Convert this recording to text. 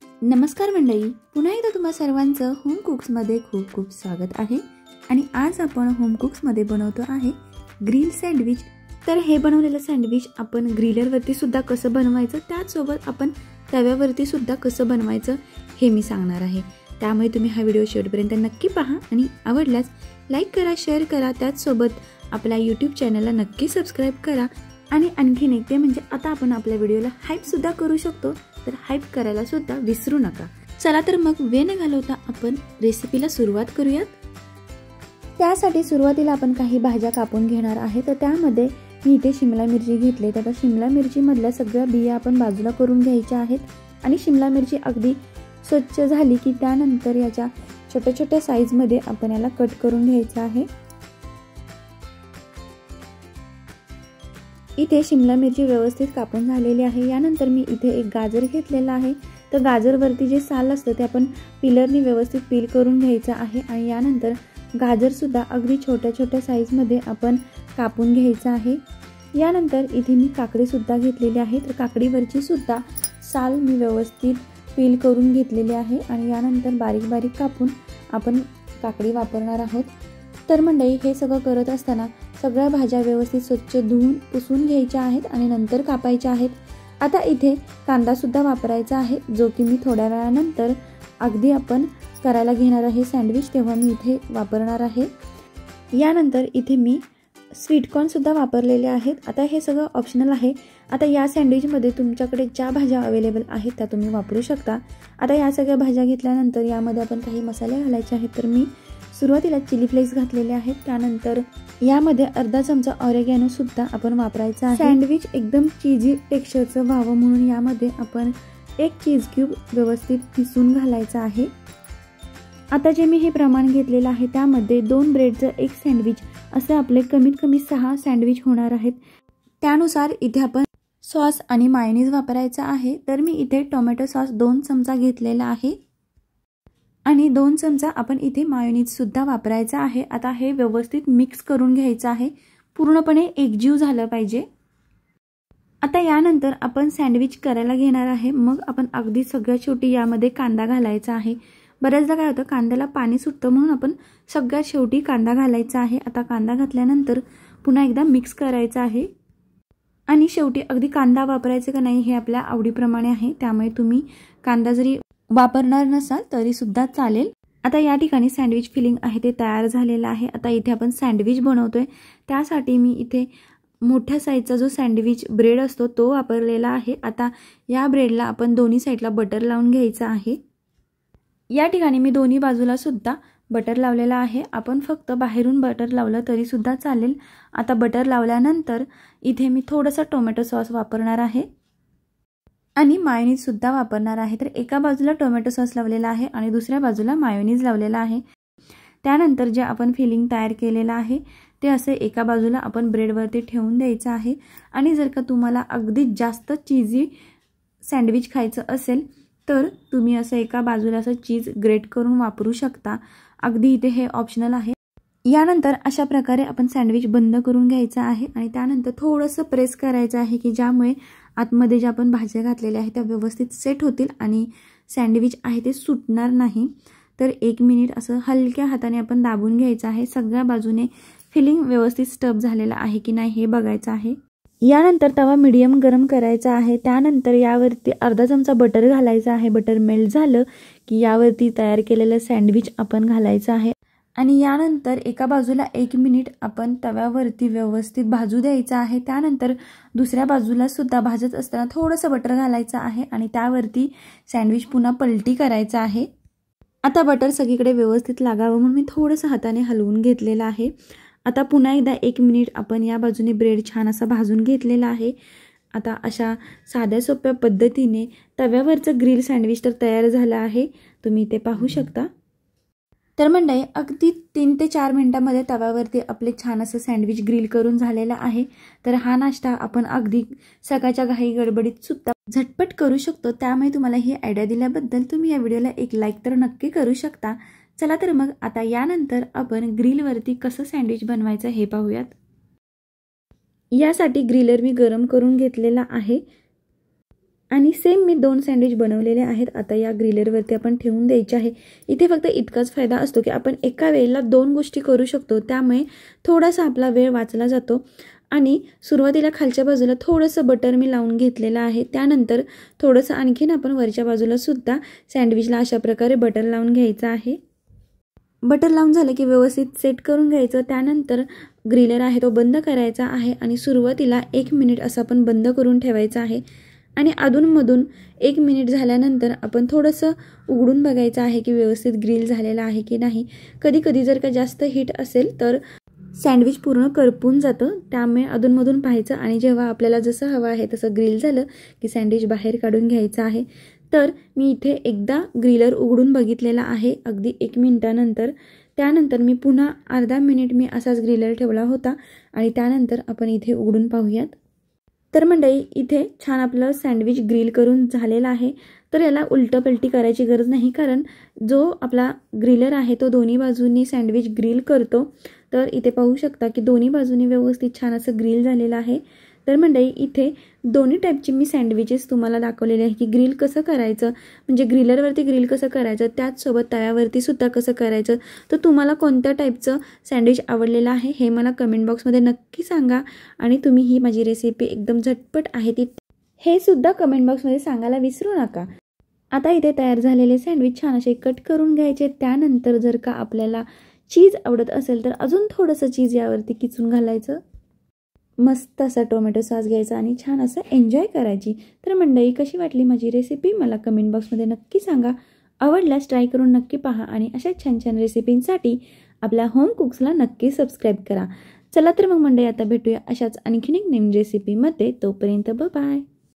नमस्कार मंडळी, पुन्हा एकदा तुम्हा सर्वांचं होम कुक्समध्ये खूप खूप स्वागत आहे। आणि आज आपण होम कुक्समध्ये बनवतो आहे ग्रिल सँडविच। तर हे बनवलेलं सँडविच आपण ग्रिलरवरती सुद्धा कसं बनवायचं, त्याचसोबत आपण तव्यावरती सुद्धा कसं बनवायचं हे मी सांगणार आहे। त्यामुळे तुम्ही हा व्हिडिओ शेवटपर्यंत नक्की पहा आणि आवडल्यास लाईक करा, शेअर करा, त्याचसोबत आपल्या यूट्यूब चॅनलला नक्की सबस्क्राइब करा। आणि आणखीन एक ते म्हणजे आता आपण आपल्या व्हिडिओला हाईप सुद्धा करू शकतो, तर हाईप करायला सुद्धा विसरू नका। चला तर मग वेळ न घालवता आपण रेसिपीला सुरुवात करूयात। त्यासाठी सुरुवातीला आपण काही भाज्या कापून घेणार आहे। तर त्यामध्ये मी इथे शिमला मिरची घेतली। तर शिमला मिरची मधल्या सगळ्या बिया आपण बाजूला करून घ्यायच्या आहेत आणि शिमला मिरची अगदी स्वच्छ झाली की त्यानंतर याच्या छोट्या छोट्या साइज मध्ये आपण याला कट करून घ्यायचं आहे। इथे शिमला मिरची व्यवस्थित कापून झालेली आहे। यानंतर मी इथे एक गाजर घेतलेला आहे। तर गाजरवरती जे साल असतं ते आपण पिलरनी व्यवस्थित पील करून घ्यायचं आहे आणि यानंतर गाजर सुद्धा अगदी छोट्या छोट्या साइज मध्ये आपण कापून घ्यायचं आहे। यानंतर इथे मी काकडी सुद्धा घेतलेली आहे। तर काकडीवरची सुद्धा साल मी व्यवस्थित पील करून घेतलेली आहे आणि यानंतर बारीक बारीक कापून आपण काकडी वापरणार आहोत। तर मंडळी, हे सगळं करत असताना सगळ्या भाज्या व्यवस्थित स्वच्छ धुवून पुसून घ्यायच्या आहेत आणि नंतर कापायच्या आहेत। आता इथे कांदा सुद्धा वापरायचा आहे, जो की मी थोड्या वेळानंतर अगदी आपण करायला घेणार आहे सँडविच, तेव्हा मी इथे वापरणार आहे। यानंतर इथे मी स्वीट कॉर्न सुद्धा वापरलेले आहेत। आता हे सगळं ऑप्शनल आहे। आता या सँडविचमध्ये तुमच्याकडे ज्या भाज्या अवेलेबल आहेत त्या तुम्ही वापरू शकता। आता या सगळ्या भाज्या घेतल्यानंतर यामध्ये आपण काही मसाले घालायचे आहेत। तर मी सुरुवातीला चिली फ्लेक्स घातलेले आहेत, त्यानंतर यामध्ये अर्धा चमचा ऑरेगॅनो सुद्धा आपण वापरायचा आहे। सँडविच एकदम चीजी टेक्स्चरचं व्हावं म्हणून यामध्ये आपण एक चीज क्यूब व्यवस्थित किसून घालायचा आहे। आता जे मी हे प्रमाण घेतलेलं आहे त्यामध्ये 2 ब्रेडचं एक सँडविच असे आपले कमीत कमी 6 सँडविच होणार आहेत। त्यानुसार इथे आपण सॉस आणि मायोनीज वापरायचा आहे। तर मी इथे टोमॅटो सॉस 2 चमचा घेतलेला आहे आणि 2 चमचा आपण इथे मायोनीज सुद्धा वापरायचा आहे। आता हे व्यवस्थित मिक्स करून घ्यायचं आहे, पूर्णपणे एकजीव झालं पाहिजे। आता यानंतर आपण सँडविच करायला घेणार आहे। मग आपण अगदी सगळ्यात शेवटी यामध्ये कांदा घालायचा आहे। बरेचदा काय होतं, कांद्याला पाणी सुटतं म्हणून आपण सगळ्यात शेवटी कांदा घालायचा आहे। आता कांदा घातल्यानंतर पुन्हा एकदा मिक्स करायचं आहे आणि शेवटी अगदी कांदा वापरायचा का नाही हे आपल्या आवडीप्रमाणे आहे, त्यामुळे तुम्ही कांदा जरी वापरणार नसाल तरी सुद्धा चालेल। आता या ठिकाणी सँडविच फिलिंग आहे ते तयार झालेलं आहे। आता इथे आपण सँडविच बनवतोय, त्यासाठी मी इथे मोठ्या साईजचा जो सँडविच ब्रेड असतो तो वापरलेला आहे। आता या ब्रेडला आपण दोन्ही साईडला बटर लावून घ्यायचं आहे। या ठिकाणी मी दोन्ही बाजूला सुद्धा बटर लावलेला आहे। आपण फक्त बाहेरून बटर लावलं तरी सुद्धा चालेल। आता बटर लावल्यानंतर इथे मी थोडासा टोमॅटो सॉस वापरणार आहे आणि मायोनीज सुद्धा वापरणार आहे। तर एका बाजूला टोमॅटो सॉस लावलेला आहे आणि दुसऱ्या बाजूला मायोनीज लावलेला आहे। त्यानंतर जे आपण फिलिंग तयार केलेलं आहे ते असे एका बाजूला आपण ब्रेडवरती ठेवून द्यायचं आहे। आणि जर का तुम्हाला अगदी जास्त चीजी सँडविच खायचं असेल तर तुम्ही असं एका बाजूला असं चीज ग्रेट करून वापरू शकता, अगदी इथे हे ऑप्शनल आहे। यानंतर अशा प्रकारे आपण सँडविच बंद करून घ्यायचं आहे आणि त्यानंतर थोडंसं प्रेस करायचं आहे की ज्यामुळे आतमध्ये ज्या आपण भाज्या घातलेल्या आहेत त्या व्यवस्थित सेट होतील आणि सँडविच आहे ते सुटणार नाही। तर 1 मिनिट असं हलक्या हाताने आपण दाबून घ्यायचं आहे। सगळ्या बाजूने फिलिंग व्यवस्थित स्टफ झालेलं आहे की नाही हे बघायचं आहे। यानंतर तवा मीडियम गरम करायचा आहे। त्यानंतर यावरती अर्धा चमचा बटर घालायचा आहे। बटर मेल्ट झालं की यावरती तयार केलेलं सँडविच आपण घालायचं आहे आणि यानंतर एका बाजूला 1 मिनिट आपण तव्यावरती व्यवस्थित भाजू द्यायचं आहे। त्यानंतर दुसऱ्या बाजूला सुद्धा भाजत असताना थोडंसं बटर घालायचं आहे आणि त्यावरती सँडविच पुन्हा पलटी करायचं आहे। आता बटर सगळीकडे व्यवस्थित लागावं म्हणून मी थोडंसं हाताने हलवून घेतलेलं आहे। आता पुन्हा एकदा 1 मिनिट आपण या बाजूने ब्रेड छान असा भाजून घेतलेला आहे। आता अशा साध्या सोप्या पद्धतीने तव्यावरचं ग्रिल सँडविच तर तयार झालं आहे, तुम्ही ते पाहू शकता। तर मंडळी, अगदी 3 ते 4 मिनिटांमध्ये तव्यावरती आपले छान असं सँडविच ग्रिल करून झालेला आहे। तर हा नाश्ता आपण अगदी सकाळच्या घाई गडबडीत सुद्धा झटपट करू शकतो, त्यामुळे तुम्हाला ही आयडिया दिल्याबद्दल तुम्ही या व्हिडिओला एक लाईक तर नक्की करू शकता। चला तर मग आता यानंतर आपण ग्रिलवरती कसं सँडविच बनवायचं हे पाहूयात। यासाठी ग्रिलर मी गरम करून घेतलेला आहे। आणि सेम मी 2 सँडविच बनवलेले आहेत. आता या ग्रिलरवरती आपण ठेवून द्यायचे आहे. इथे फक्त इतकाच फायदा असतो की आपण एका वेळेला 2 गोष्टी करू शकतो, त्यामुळे थोडासा आपला वेळ वाचला जातो. आणि सुरुवातीला खालच्या बाजूला थोडंसं बटर मी लावून घेतलेलं आहे. त्यानंतर थोडंसं आणखीन आपण वरच्या बाजूला सुद्धा सँडविचला अशा प्रकारे बटर लावून घ्यायचं आहे. बटर लावून झालं की व्यवस्थित सेट करून घ्यायचं. त्यानंतर ग्रिलर आहे तो बंद करायचा आहे आणि सुरुवातीला 1 मिनिट असं आपण बंद करून ठेवायचं आहे. आणि अधूनमधून 1 मिनिट झाल्यानंतर आपण थोडंसं उघडून बघायचं आहे की व्यवस्थित ग्रिल झालेलं आहे की नाही. कधी कधी जर का जास्त हीट असेल तर सँडविच पूर्ण करपून जातं, त्यामुळे अधूनमधून पाहायचं. आणि जेव्हा आपल्याला जसं हवं आहे तसं ग्रिल झालं की सँडविच बाहेर काढून घ्यायचं आहे. तर मी इथे एकदा ग्रिलर उघडून बघितलेला आहे अगदी 1 मिनिटानंतर. त्यानंतर मी पुन्हा अर्धा मिनिट मी असाच ग्रिलर ठेवला होता आणि त्यानंतर आपण इथे उघडून पाहूयात. तर मंडळी इथे छान आपलं सँडविच ग्रिल करून झालेलं आहे. तर याला उलटपलटी करायची गरज नाही, कारण जो आपला ग्रिलर आहे तो दोन्ही बाजूंनी सँडविच ग्रिल करतो. तर इथे पाहू शकता की दोन्ही बाजूंनी व्यवस्थित छान असं ग्रिल झालेलं आहे. तर मंडळी इथे दोन्ही टाईपची मी सँडविचेस तुम्हाला दाखवलेले आहे की ग्रिल कसं करायचं, म्हणजे ग्रिलरवरती ग्रिल कसं करायचं, त्याचसोबत तव्यावरती सुद्धा कसं करायचं. तर तुम्हाला कोणत्या टाईपचं सँडविच आवडलेलं आहे हे मला कमेंट बॉक्समध्ये नक्की सांगा. आणि तुम्ही ही माझी रेसिपी एकदम झटपट आहे ती हे सुद्धा कमेंट बॉक्समध्ये सांगायला विसरू नका. आता इथे तयार झालेले सँडविच छान असे कट करून घ्यायचे. त्यानंतर जर का आपल्याला चीज आवडत असेल तर अजून थोडंसं चीज यावरती किसून घालायचं. मस्त असा टोमॅटो सॉस घ्यायचा आणि छान असं एन्जॉय करायची. तर मंडळी कशी वाटली माझी रेसिपी मला कमेंट बॉक्समध्ये नक्की सांगा. आवडल्यास ट्राय करून नक्की पहा आणि अशा छान छान रेसिपींसाठी आपल्या होम कुक्सला नक्की सबस्क्राईब करा. चला तर मग मंडळी आता भेटूया अशाच आणखीन एक नवीन रेसिपीमध्ये. तोपर्यंत बाय.